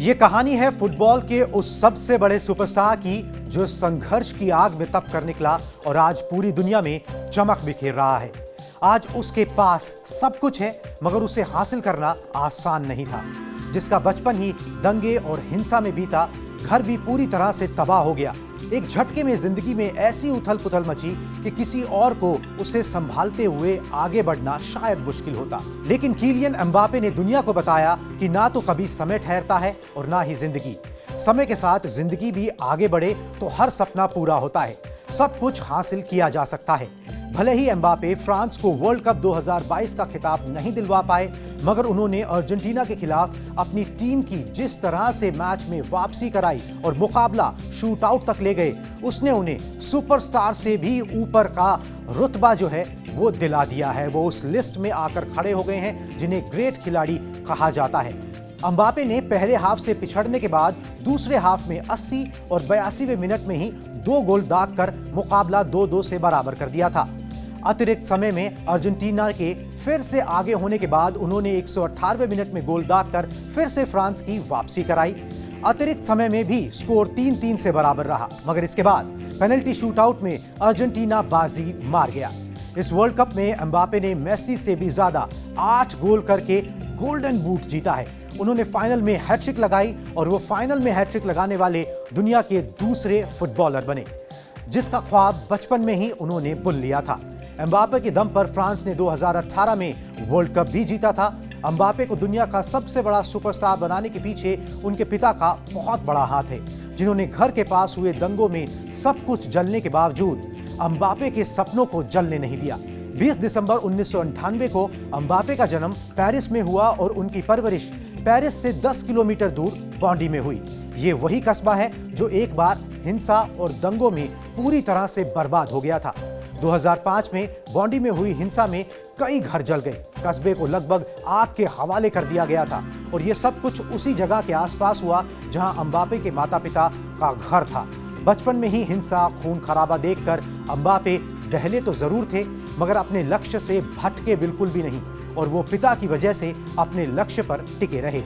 ये कहानी है फुटबॉल के उस सबसे बड़े सुपरस्टार की जो संघर्ष की आग में तप कर निकला और आज पूरी दुनिया में चमक बिखेर रहा है। आज उसके पास सब कुछ है मगर उसे हासिल करना आसान नहीं था। जिसका बचपन ही दंगे और हिंसा में बीता, घर भी पूरी तरह से तबाह हो गया। एक झटके में जिंदगी में ऐसी उथल पुथल मची कि किसी और को उसे संभालते हुए आगे बढ़ना शायद मुश्किल होता। लेकिन किलियन एम्बापे ने दुनिया को बताया कि ना तो कभी समय ठहरता है और ना ही जिंदगी। समय के साथ जिंदगी भी आगे बढ़े तो हर सपना पूरा होता है, सब कुछ हासिल किया जा सकता है। भले ही एम्बापे फ्रांस को वर्ल्ड कप 2022 का खिताब नहीं दिलवा पाए, मगर उन्होंने अर्जेंटीना के खिलाफ अपनी टीम की जिस तरह से मैच में वापसी कराई और मुकाबला शूट आउट तक ले गए, उसने उन्हें सुपरस्टार से भी ऊपर का रुतबा जो है वो दिला दिया है। वो उस लिस्ट में आकर खड़े हो गए हैं जिन्हें ग्रेट खिलाड़ी कहा जाता है। एम्बापे ने पहले हाफ से पिछड़ने के बाद दूसरे हाफ में 80 और 82वें मिनट में ही 2 गोल दागकर मुकाबला 2-2 से बराबर कर दिया था। अतिरिक्त समय में अर्जेंटीना के फिर से आगे होने के बाद उन्होंने 118वें मिनट में गोल दागकर फिर से फ्रांस की वापसी कराई। अतिरिक्त समय में भी स्कोर 3-3 से बराबर रहा, मगर इसके बाद पेनल्टी शूटआउट में अर्जेंटीना बाजी मार गया। इस वर्ल्ड कप में एम्बापे ने मेसी से भी ज्यादा 8 गोल करके गोल्डन बूट जीता है। उन्होंने फाइनल में हैट्रिक लगाई और वो फाइनल में हैट्रिक लगाने वाले दुनिया के दूसरे फुटबॉलर बने, जिसका ख्वाब बचपन में ही उन्होंने बुन लिया था। एम्बापे के दम पर फ्रांस ने 2018 में वर्ल्ड कप भी जीता था। एम्बापे को दुनिया का सबसे बड़ा सुपरस्टार बनाने के पीछे उनके पिता का बहुत बड़ा हाथ है, जिन्होंने घर के पास हुए दंगों में सब कुछ जलने के बावजूद एम्बापे के सपनों को जलने नहीं दिया। 20 दिसंबर 1998 को एम्बापे का जन्म पेरिस में हुआ और उनकी परवरिश पेरिस से 10 किलोमीटर दूर बॉन्डी में हुई। ये वही कस्बा है जो एक बार हिंसा और दंगों में पूरी तरह से बर्बाद हो गया था। 2005 में बॉन्डी में हुई हिंसा में कई घर जल गए। कस्बे को लगभग आग के हवाले कर दिया गया था और ये सब कुछ उसी जगह के आसपास हुआ जहां एम्बापे के माता पिता का घर था। बचपन में ही हिंसा, खून खराबा देखकर एम्बापे दहले तो जरूर थे, मगर अपने लक्ष्य से भटके बिल्कुल भी नहीं और वो पिता की वजह से अपने लक्ष्य पर टिके रहे।